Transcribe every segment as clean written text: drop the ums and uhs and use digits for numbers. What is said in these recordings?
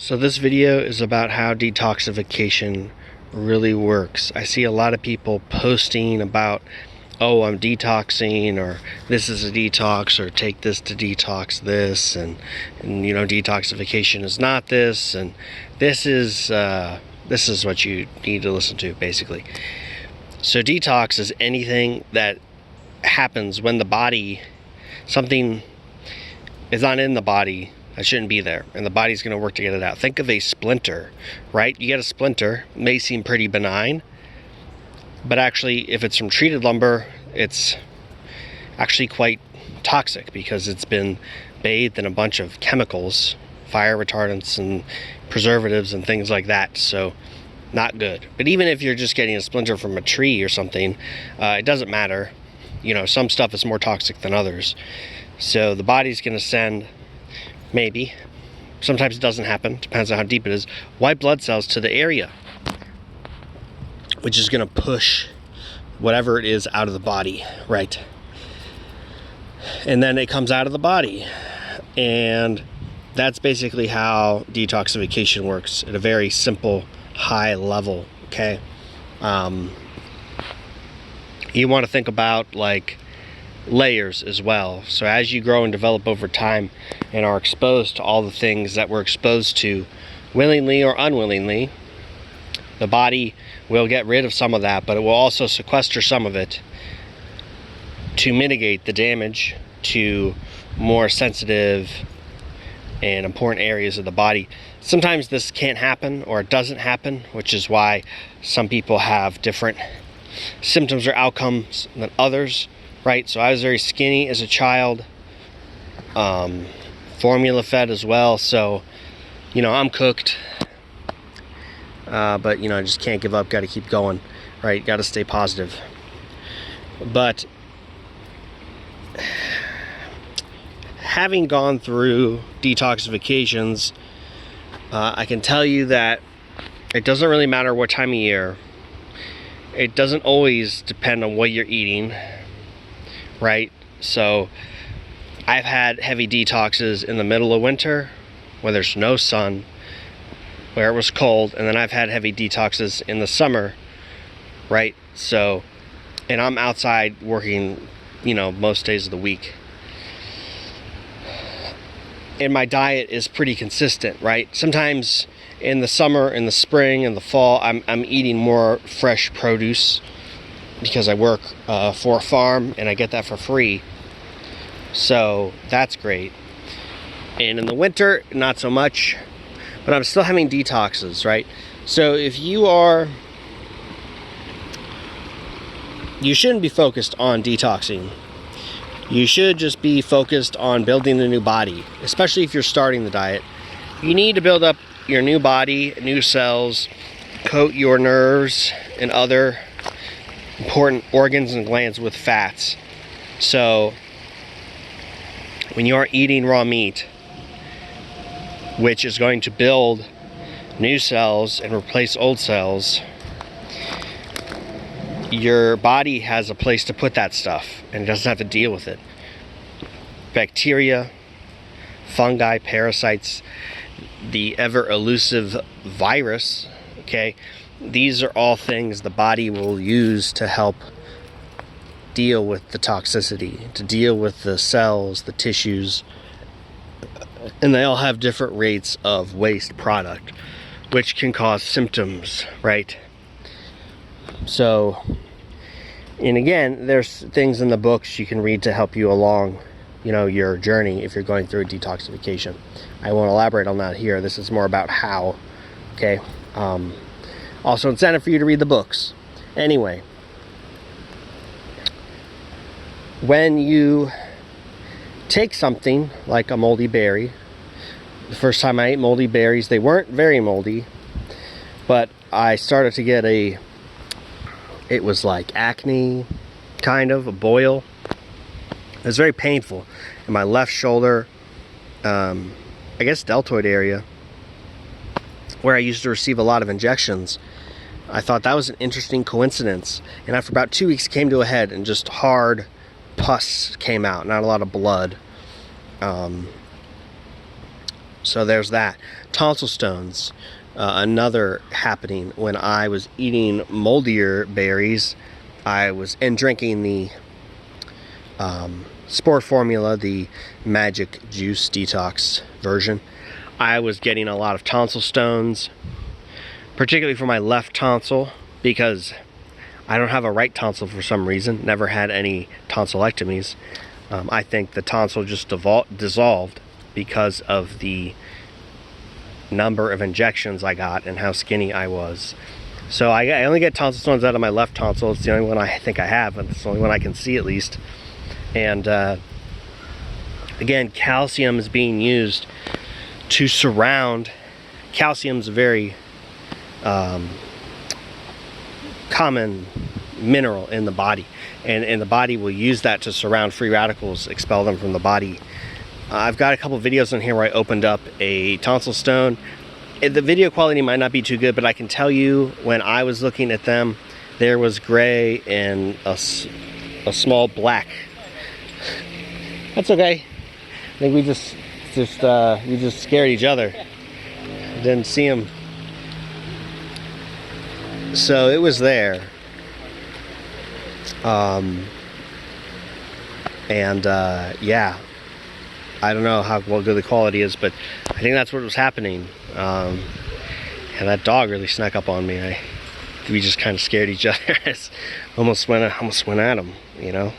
So this video is about how detoxification really works. I see a lot of people posting about, oh, I'm detoxing, or this is a detox, or take this to detox this, and you know, detoxification is not this, and this is what you need to listen to, basically. So detox is anything that happens when the body, something is not in the body that shouldn't be there, and the body's going to work to get it out. Think of a splinter, right? You get a splinter, it may seem pretty benign, but actually if it's from treated lumber, it's actually quite toxic because it's been bathed in a bunch of chemicals, fire retardants and preservatives and things like that. So not good. But even if you're just getting a splinter from a tree or something, it doesn't matter. You know, some stuff is more toxic than others. So the body's going to send, maybe, sometimes it doesn't happen, depends on how deep it is, white blood cells to the area, which is going to push whatever it is out of the body, right? And then it comes out of the body, and that's basically how detoxification works at a very simple, high level, okay? You want to think about like layers as well. So as you grow and develop over time and are exposed to all the things that we're exposed to, willingly or unwillingly, the body will get rid of some of that, but it will also sequester some of it to mitigate the damage to more sensitive and important areas of the body. Sometimes this can't happen, or it doesn't happen, which is why some people have different symptoms or outcomes than others, right? So I was very skinny as a child, formula fed as well, so you know, I'm cooked, but you know, I just can't give up, got to keep going, right? Got to stay positive. But having gone through detoxifications, I can tell you that it doesn't really matter what time of year. It doesn't always depend on what you're eating, right? So I've had heavy detoxes in the middle of winter where there's no sun, where it was cold, and then I've had heavy detoxes in the summer, right? So, and I'm outside working, you know, most days of the week. And my diet is pretty consistent, right? Sometimes in the summer, in the spring, in the fall, I'm eating more fresh produce because I work for a farm and I get that for free. So that's great. And in the winter, not so much, but I'm still having detoxes, right? So if you shouldn't be focused on detoxing. You should just be focused on building a new body, especially if you're starting the diet. You need to build up your new body, new cells, coat your nerves and other important organs and glands with fats. So when you are eating raw meat, which is going to build new cells and replace old cells, your body has a place to put that stuff and it doesn't have to deal with it. Bacteria, fungi, parasites, the ever elusive virus, okay, these are all things the body will use to help deal with the toxicity, to deal with the cells, the tissues, and they all have different rates of waste product, which can cause symptoms, right? So, and again, there's things in the books you can read to help you along, you know, your journey if you're going through detoxification. I won't elaborate on that here. This is more about how, okay? Also incentive for you to read the books. Anyway, when you take something like a moldy berry, the first time I ate moldy berries, they weren't very moldy, but I started to get it was like acne, kind of, a boil. It was very painful in my left shoulder, I guess deltoid area, where I used to receive a lot of injections. I thought that was an interesting coincidence. And after about 2 weeks, it came to a head and just hard pus came out, not a lot of blood. So there's that. Tonsil stones, another happening when I was eating moldier berries. And drinking the spore formula, the magic juice detox version. I was getting a lot of tonsil stones, particularly for my left tonsil, because I don't have a right tonsil for some reason. Never had any tonsillectomies. I think the tonsil just dissolved because of the number of injections I got and how skinny I was. So I only get tonsil stones out of my left tonsil. It's the only one I think I have, and it's the only one I can see at least. And again, calcium is being used to surround. Calcium's a very common mineral in the body, and the body will use that to surround free radicals, expel them from the body. I've got a couple videos in here where I opened up a tonsil stone. The video quality might not be too good, but I can tell you when I was looking at them, there was gray and a small black. That's okay. I think we just scared each other. Didn't see them. So it was there. Yeah, I don't know how good the quality is, but I think that's what was happening. And that dog really snuck up on me. We just kind of scared each other. almost went at him, you know,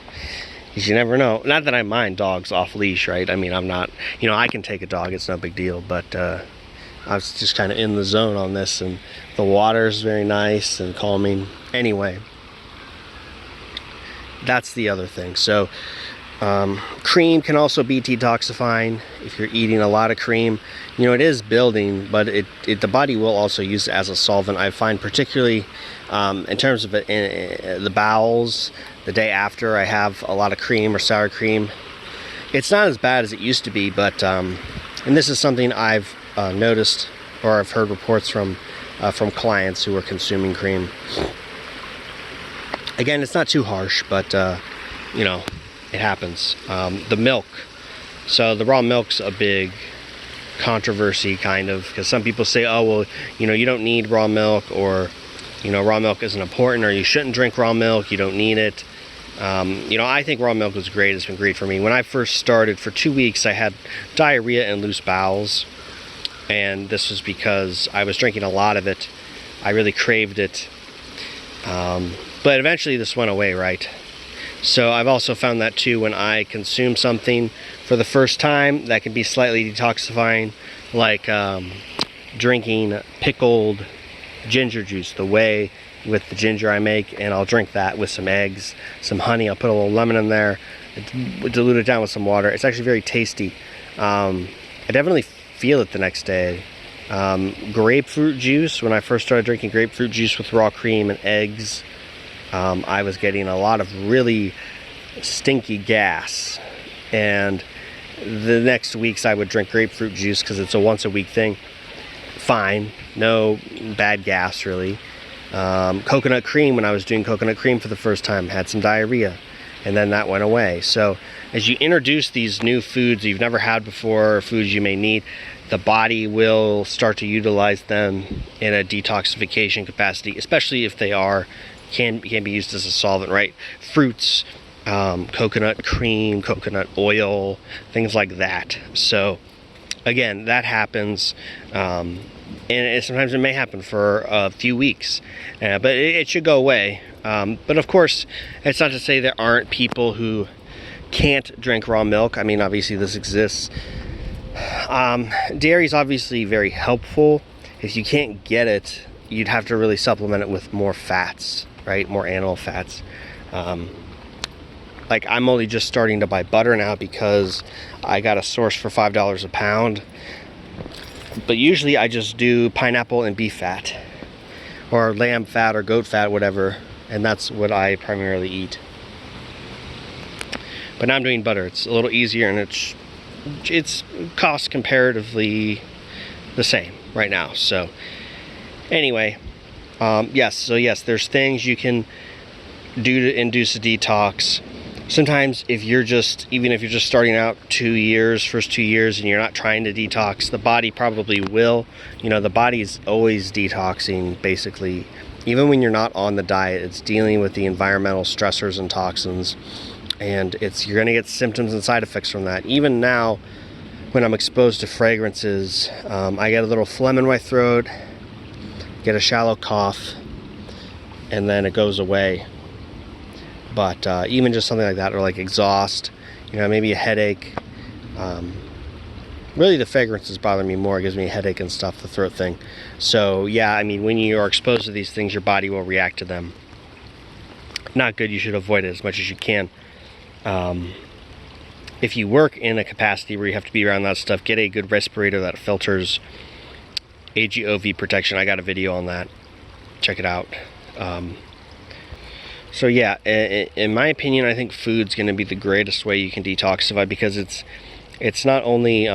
because you never know. Not that I mind dogs off leash, right? I mean, I'm not, you know, I can take a dog, it's no big deal, but I was just kind of in the zone on this, and the water is very nice and calming. Anyway, that's the other thing. So cream can also be detoxifying if you're eating a lot of cream. You know, it is building, but the body will also use it as a solvent. I find particularly in terms of the bowels, the day after I have a lot of cream or sour cream, it's not as bad as it used to be, but and this is something I've noticed, or I've heard reports from clients who are consuming cream. Again, it's not too harsh, but you know, it happens. The milk. So the raw milk's a big controversy, kind of, because some people say, oh, well, you know, you don't need raw milk, or, you know, raw milk isn't important, or you shouldn't drink raw milk, you don't need it. You know, I think raw milk was great. It's been great for me. When I first started, for 2 weeks, I had diarrhea and loose bowels, and this was because I was drinking a lot of it. I really craved it. But eventually this went away, right? So I've also found that too, when I consume something for the first time that can be slightly detoxifying, like drinking pickled ginger juice, the whey with the ginger I make, and I'll drink that with some eggs, some honey. I'll put a little lemon in there, dilute it down with some water. It's actually very tasty. I definitely feel it the next day. Grapefruit juice, when I first started drinking grapefruit juice with raw cream and eggs, I was getting a lot of really stinky gas, and the next weeks I would drink grapefruit juice because it's a once a week thing. Fine, no bad gas really. Coconut cream, when I was doing coconut cream for the first time, had some diarrhea, and then that went away. So as you introduce these new foods you've never had before, or foods you may need, the body will start to utilize them in a detoxification capacity, especially if they can be used as a solvent, right? Fruits, coconut cream, coconut oil, things like that. So again, that happens, and sometimes it may happen for a few weeks, but it should go away. But of course, it's not to say there aren't people who can't drink raw milk. I mean, obviously this exists. Dairy is obviously very helpful. If you can't get it, you'd have to really supplement it with more fats, right? More animal fats. Like, I'm only just starting to buy butter now because I got a source for $5 a pound. But usually I just do pineapple and beef fat, or lamb fat or goat fat, whatever, and that's what I primarily eat. But now I'm doing butter. It's a little easier, and it's cost comparatively the same right now. So anyway, yes, there's things you can do to induce a detox. sometimes if you're just, even if you're just starting out first 2 years, and you're not trying to detox, the body probably will. You know, the body's always detoxing, basically. Even when you're not on the diet, it's dealing with the environmental stressors and toxins, and you're gonna get symptoms and side effects from that. Even now, when I'm exposed to fragrances, I get a little phlegm in my throat, get a shallow cough, and then it goes away. But even just something like that, or like exhaust, you know, maybe a headache. Really, the fragrances bother me more. It gives me a headache and stuff, the throat thing. So yeah, I mean, when you are exposed to these things, your body will react to them. Not good. You should avoid it as much as you can. If you work in a capacity where you have to be around that stuff, get a good respirator that filters AGOV protection. I got a video on that. Check it out. So yeah, in my opinion, I think food's going to be the greatest way you can detoxify, because it's not only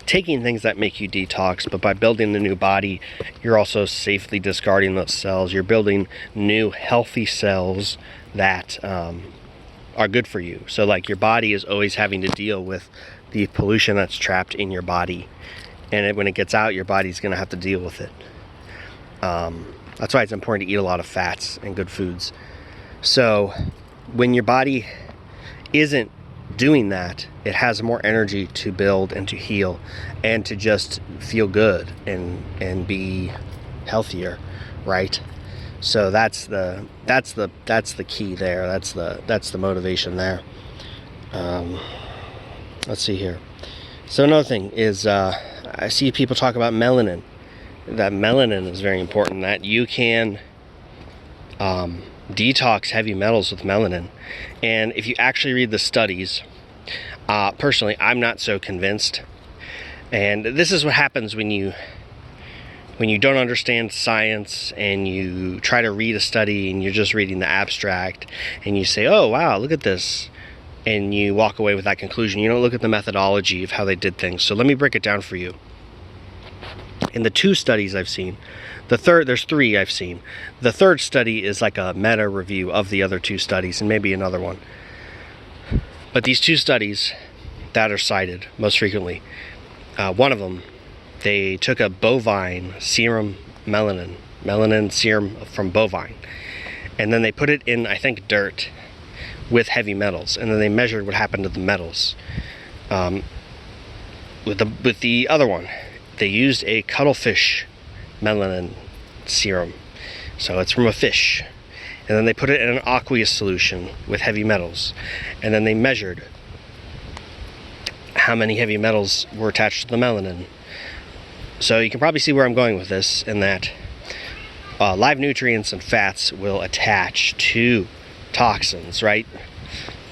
taking things that make you detox, but by building the new body, you're also safely discarding those cells. You're building new healthy cells that are good for you. So like, your body is always having to deal with the pollution that's trapped in your body, and when it gets out, your body's going to have to deal with it. That's why it's important to eat a lot of fats and good foods. So when your body isn't doing that, it has more energy to build and to heal and to just feel good and be healthier, right? So that's the key there. That's the motivation there. Let's see here. So another thing is, I see people talk about melanin. That melanin is very important, that you can detox heavy metals with melanin. And if you actually read the studies, personally, I'm not so convinced. And this is what happens when you don't understand science and you try to read a study and you're just reading the abstract and you say, oh wow, look at this, and you walk away with that conclusion. You don't look at the methodology of how they did things. So let me break it down for you. In the 2 studies I've seen, there's 3 I've seen. The third study is like a meta review of the other 2 studies, and maybe another one. But these 2 studies that are cited most frequently, one of them, they took a bovine serum melanin serum from bovine, and then they put it in, I think, dirt with heavy metals, and then they measured what happened to the metals. With the other one, they used a cuttlefish melanin serum, so it's from a fish, and then they put it in an aqueous solution with heavy metals, and then they measured how many heavy metals were attached to the melanin. So you can probably see where I'm going with this, in that live nutrients and fats will attach to toxins, right?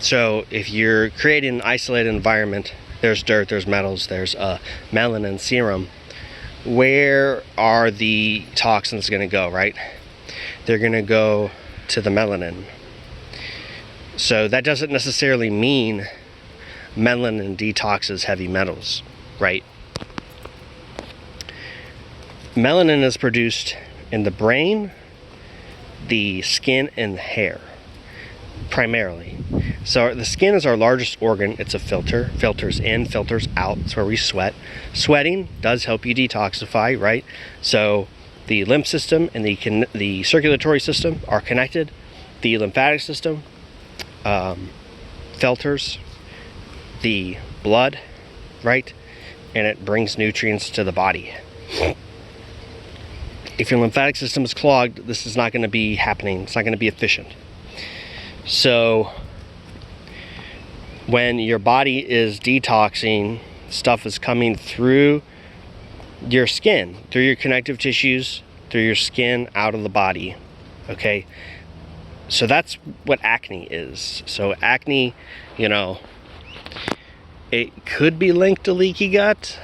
So if you're creating an isolated environment, there's dirt, there's metals, there's a melanin serum, where are the toxins going to go, right? They're going to go to the melanin. So that doesn't necessarily mean melanin detoxes heavy metals, right? Melanin is produced in the brain, the skin, and the hair, primarily. So the skin is our largest organ. It's a filter. Filters in, filters out. It's where we sweat. Sweating does help you detoxify, right? So the lymph system and the circulatory system are connected. The lymphatic system filters the blood, right? And it brings nutrients to the body. If your lymphatic system is clogged, this is not going to be happening. It's not going to be efficient. So when your body is detoxing, stuff is coming through your skin, through your connective tissues, through your skin, out of the body. Okay? So that's what acne is. So acne, you know, it could be linked to leaky gut.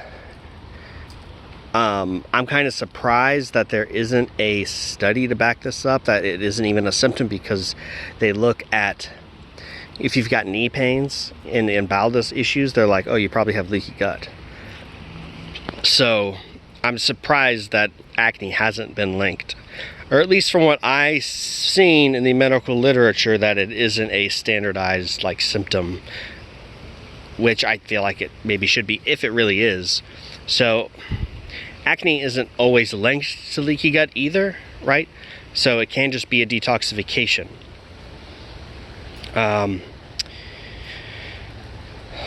I'm kind of surprised that there isn't a study to back this up, that it isn't even a symptom, because they look at if you've got knee pains and bowel issues, they're like, oh, you probably have leaky gut. So I'm surprised that acne hasn't been linked. or at least from what I've seen in the medical literature, that it isn't a standardized like symptom, which I feel like it maybe should be if it really is. So acne isn't always linked to leaky gut either, right? So it can just be a detoxification.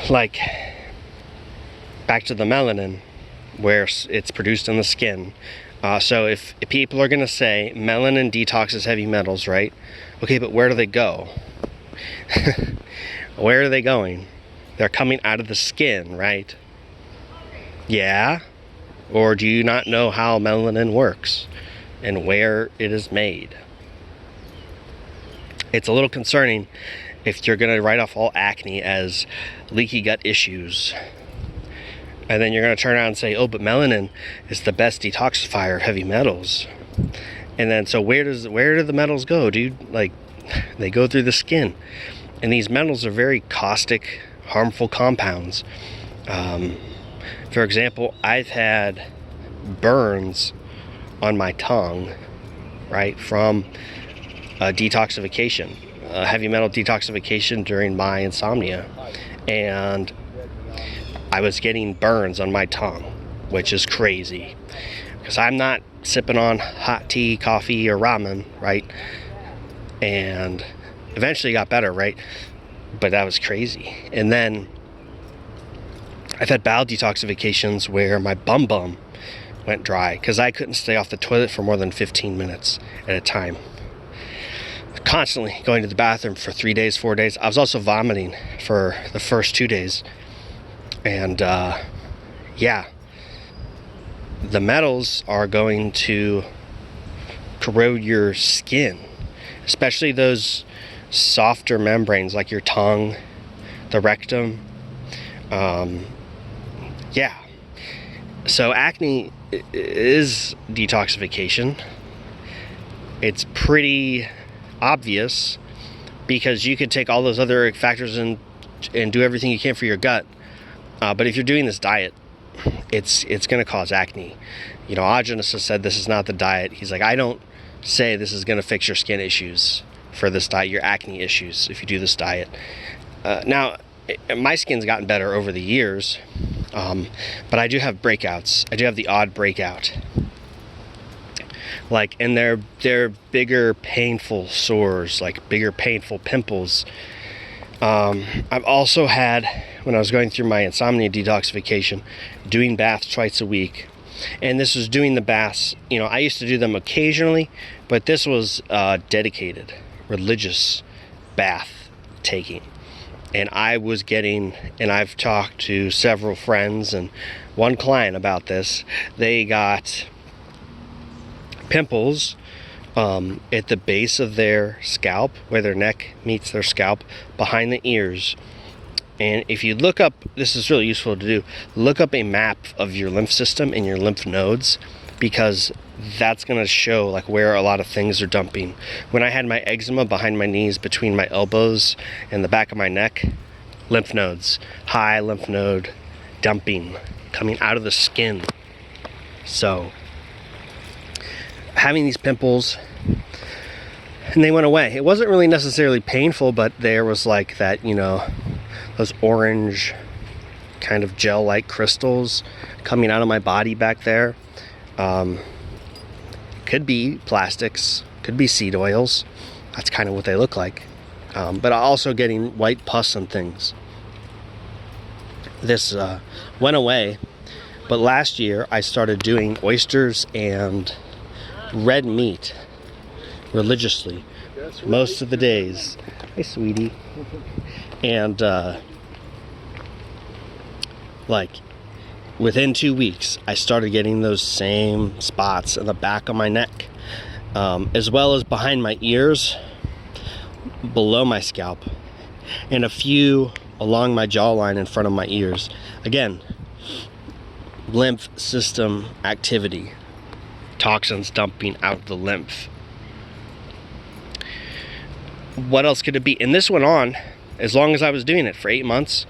Like back to the melanin, where it's produced in the skin. So if people are going to say melanin detoxes heavy metals, right? Okay, but where do they go? Where are they going? They're coming out of the skin, right? Yeah? Or do you not know how melanin works and where it is made? It's a little concerning if you're going to write off all acne as leaky gut issues. And then you're going to turn around and say, oh, but melanin is the best detoxifier of heavy metals. And then, so where do the metals go, dude? Like, they go through the skin. And these metals are very caustic, harmful compounds. For example, I've had burns on my tongue, right, from detoxification, heavy metal detoxification during my insomnia. And I was getting burns on my tongue, which is crazy, because I'm not sipping on hot tea, coffee, or ramen, right? And eventually got better, right? But that was crazy. And then I've had bowel detoxifications where my bum went dry because I couldn't stay off the toilet for more than 15 minutes at a time. Constantly going to the bathroom for 3 days, 4 days. I was also vomiting for the first 2 days. And yeah, the metals are going to corrode your skin, especially those softer membranes like your tongue, the rectum. Yeah, so acne is detoxification. It's pretty obvious because you could take all those other factors and do everything you can for your gut. But if you're doing this diet, it's going to cause acne. You know, Ajonas has said this is not the diet. He's like, I don't say this is going to fix your skin issues for this diet, your acne issues, if you do this diet. Now, my skin's gotten better over the years, but I do have breakouts. I do have the odd breakout. Like, and they're bigger, painful sores, like bigger, painful pimples. I've also had, when I was going through my insomnia detoxification, doing baths twice a week. And this was doing the baths, you know, I used to do them occasionally, but this was dedicated, religious bath taking. And I was getting, and I've talked to several friends and one client about this, they got pimples at the base of their scalp, where their neck meets their scalp, behind the ears. And if you look up, this is really useful to do, look up a map of your lymph system and your lymph nodes, because that's going to show like where a lot of things are dumping. When I had my eczema behind my knees, between my elbows and the back of my neck, lymph nodes, high lymph node dumping coming out of the skin. So having these pimples, and they went away. It wasn't really necessarily painful, but there was like that, you know, those orange kind of gel-like crystals coming out of my body back there. Could be plastics, could be seed oils. That's kind of what they look like. But also getting white pus and things. This went away, but last year I started doing oysters and red meat religiously most of the days. Hi, sweetie. And like within 2 weeks I started getting those same spots in the back of my neck, as well as behind my ears, below my scalp, and a few along my jawline in front of my ears. Again, lymph system activity, toxins dumping out of the lymph. What else could it be? And this went on as long as I was doing it, for 8 months.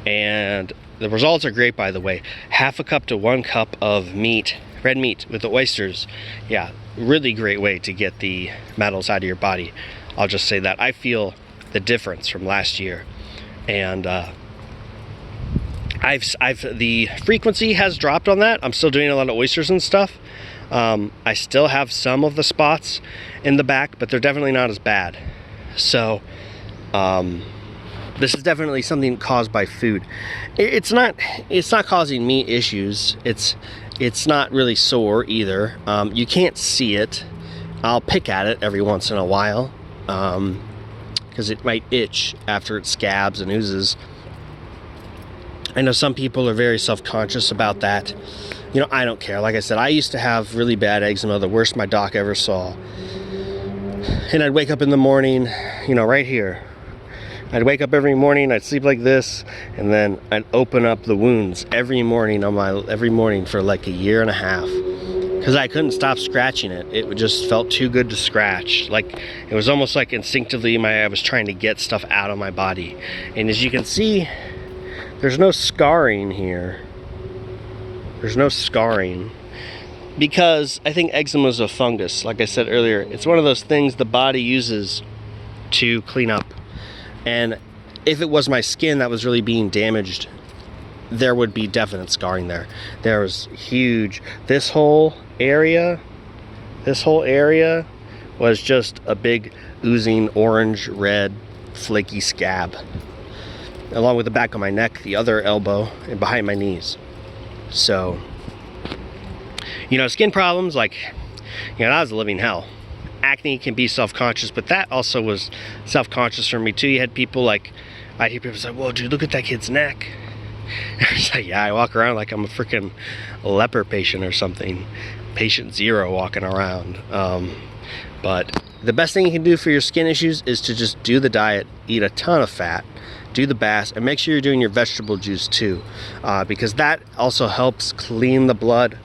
And the results are great, by the way. 1/2 cup to 1 cup of meat red meat with the oysters. Yeah, really great way to get the metals out of your body. I'll just say that I feel the difference from last year, and the frequency has dropped on that. I'm still doing a lot of oysters and stuff. I still have some of the spots in the back, but they're definitely not as bad. So this is definitely something caused by food. It's not causing me issues. It's not really sore either. You can't see it. I'll pick at it every once in a while because it might itch after it scabs and oozes. I know some people are very self-conscious about that. You know, I don't care. Like I said, I used to have really bad eczema, the worst my doc ever saw. And I'd wake up in the morning, you know, right here. I'd wake up every morning, I'd sleep like this, and then I'd open up the wounds every morning for like a year and a half. Because I couldn't stop scratching it. It just felt too good to scratch. Like, it was almost like instinctively I was trying to get stuff out of my body. And as you can see, there's no scarring here. There's no scarring. Because I think eczema is a fungus. Like I said earlier, it's one of those things the body uses to clean up. And if it was my skin that was really being damaged, there would be definite scarring there. There was huge. This whole area was just a big oozing orange, red, flaky scab. Along with the back of my neck, the other elbow, and behind my knees. So, you know, skin problems, like, you know, that was a living hell. Acne can be self-conscious, but that also was self-conscious for me too. You had people like, I'd hear people say, whoa, dude, look at that kid's neck. It's like, yeah, I walk around like I'm a freaking leper patient or something. Patient zero walking around. But the best thing you can do for your skin issues is to just do the diet, eat a ton of fat, do the bass, and make sure you're doing your vegetable juice too, because that also helps clean the blood.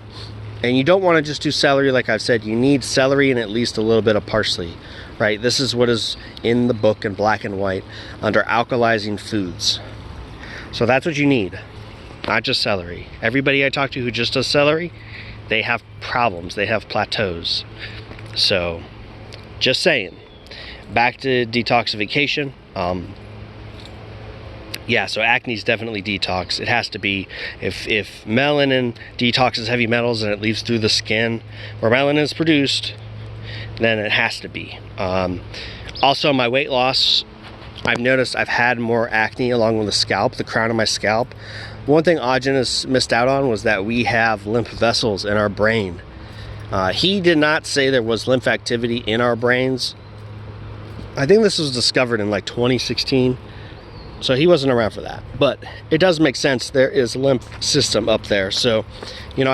And you don't want to just do celery. Like I've said, you need celery and at least a little bit of parsley, right? This is what is in the book in black and white under alkalizing foods. So that's what you need, not just celery. Everybody I talk to who just does celery, they have problems, they have plateaus. So just saying. Back to detoxification. Yeah, so acne is definitely detox. It has to be. If melanin detoxes heavy metals and it leaves through the skin where melanin is produced, then it has to be. Also, my weight loss, I've noticed I've had more acne along with the scalp, the crown of my scalp. One thing Ajahn has missed out on was that we have lymph vessels in our brain. He did not say there was lymph activity in our brains. I think this was discovered in like 2016. So he wasn't around for that, but it does make sense. There is a lymph system up there. So, you know,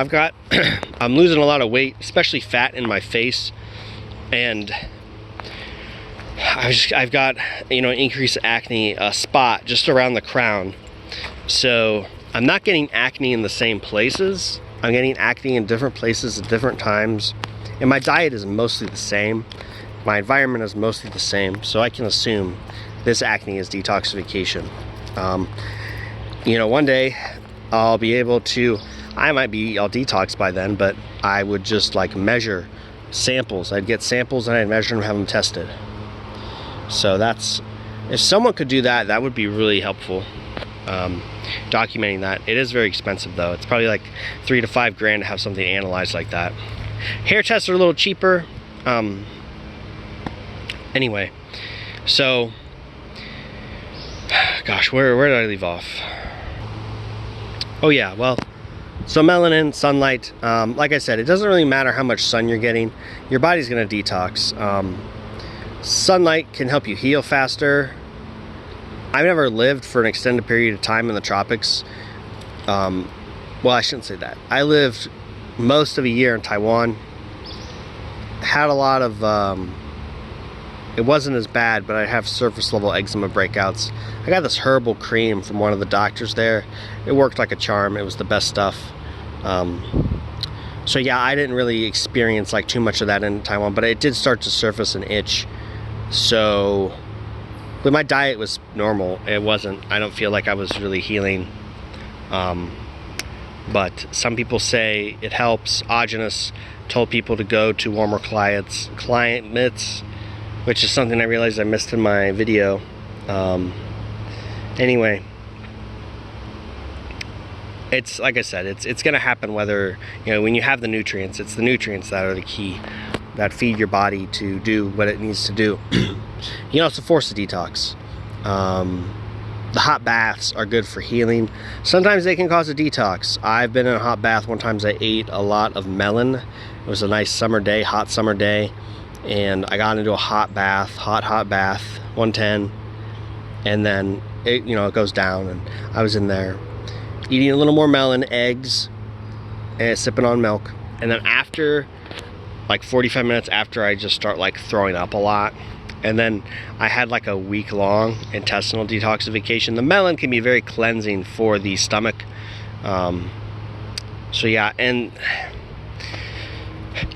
I'm losing a lot of weight, especially fat in my face. And I've got, you know, an increased acne spot just around the crown. So I'm not getting acne in the same places. I'm getting acne in different places at different times. And my diet is mostly the same. My environment is mostly the same. So I can assume this acne is detoxification. You know, one day I'll be able to, I might be all detoxed by then, but I would just like measure samples. I'd get samples and I'd measure them, have them tested. So that's, if someone could do that, that would be really helpful. Documenting that. It is very expensive though. It's probably like $3 to $5 grand to have something analyzed like that. Hair tests are a little cheaper. Anyway, so gosh, where did I leave off? Oh yeah, well, so melanin, sunlight, like I said, it doesn't really matter how much sun you're getting. Your body's going to detox. Sunlight can help you heal faster. I've never lived for an extended period of time in the tropics. Well, I shouldn't say that. I lived most of a year in Taiwan. Had a lot of, it wasn't as bad, but I have surface level eczema breakouts. I got this herbal cream from one of the doctors there. It worked like a charm. It was the best stuff. So yeah, I didn't really experience like too much of that in Taiwan, but it did start to surface an itch. So, but my diet was normal. It wasn't, I don't feel like I was really healing. but some people say it helps. Agenus told people to go to warmer climates, which is something I realized I missed in my video. Anyway, it's like I said, it's gonna happen whether, you know, when you have the nutrients, it's the nutrients that are the key, that feed your body to do what it needs to do. You can also force a detox. The hot baths are good for healing. Sometimes they can cause a detox. I've been in a hot bath one time. I ate a lot of melon. It was a nice summer day, hot summer day, and I got into a hot bath, hot bath, 110, and then it, you know, it goes down, and I was in there eating a little more melon, eggs, and sipping on milk. And then after, like 45 minutes after, I just start like throwing up a lot. And then I had like a week-long intestinal detoxification. The melon can be very cleansing for the stomach. So yeah, and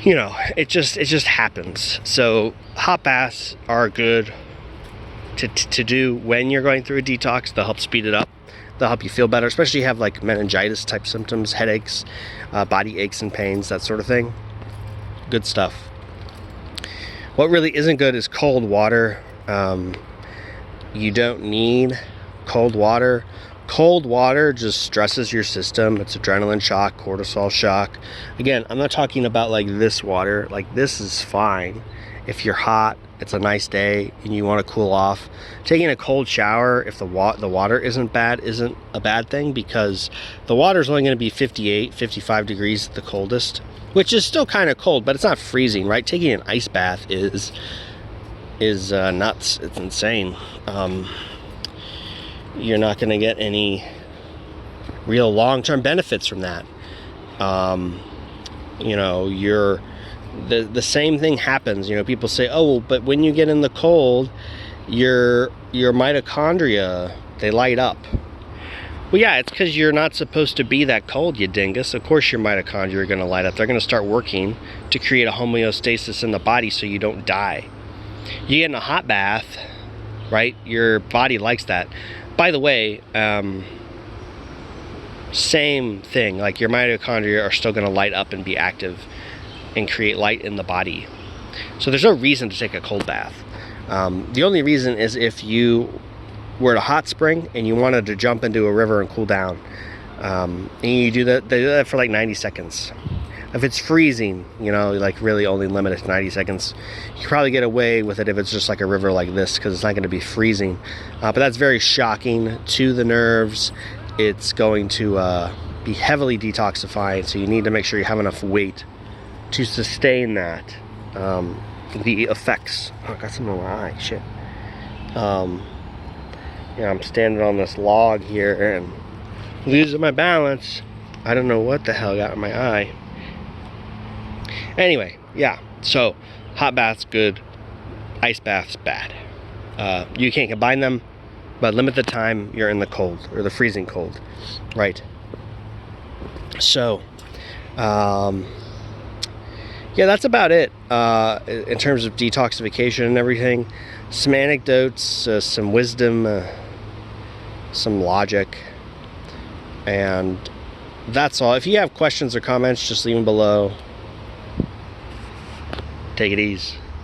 you know, it just happens. So hot baths are good to do when you're going through a detox. They'll help speed it up. They'll help you feel better, especially if you have like meningitis type symptoms, headaches, body aches and pains, that sort of thing. Good stuff. What really isn't good is cold water. You don't need cold water. Cold water just stresses your system. It's adrenaline shock, cortisol shock. Again, I'm not talking about like this water. Like, this is fine if you're hot, it's a nice day, and you want to cool off. Taking a cold shower, if the water isn't bad, isn't a bad thing, because the water is only going to be 58, 55 degrees at the coldest, which is still kind of cold, but it's not freezing, right? Taking an ice bath is nuts. It's insane. You're not going to get any real long-term benefits from that. You know, the same thing happens. You know, people say, oh, but when you get in the cold, your mitochondria, they light up. Well, yeah, it's because you're not supposed to be that cold, you dingus. Of course your mitochondria are going to light up. They're going to start working to create a homeostasis in the body so you don't die. You get in a hot bath, right? Your body likes that. By the way, same thing. Like, your mitochondria are still going to light up and be active and create light in the body. So there's no reason to take a cold bath. The only reason is if you were at a hot spring and you wanted to jump into a river and cool down. And you do that, they do that for like 90 seconds. If it's freezing, you know, like really only limit it to 90 seconds. You can probably get away with it if it's just like a river like this, because it's not going to be freezing. But that's very shocking to the nerves. It's going to be heavily detoxifying, so you need to make sure you have enough weight to sustain that. The effects. Oh, I got something in my eye. Shit. Yeah, I'm standing on this log here and losing my balance. I don't know what the hell got in my eye. Anyway, yeah, so hot baths good, ice baths bad. You can't combine them, but limit the time you're in the cold or the freezing cold, right? So yeah, that's about it in terms of detoxification and everything. Some anecdotes, some wisdom, some logic, and that's all. If you have questions or comments, just leave them below. Take it easy.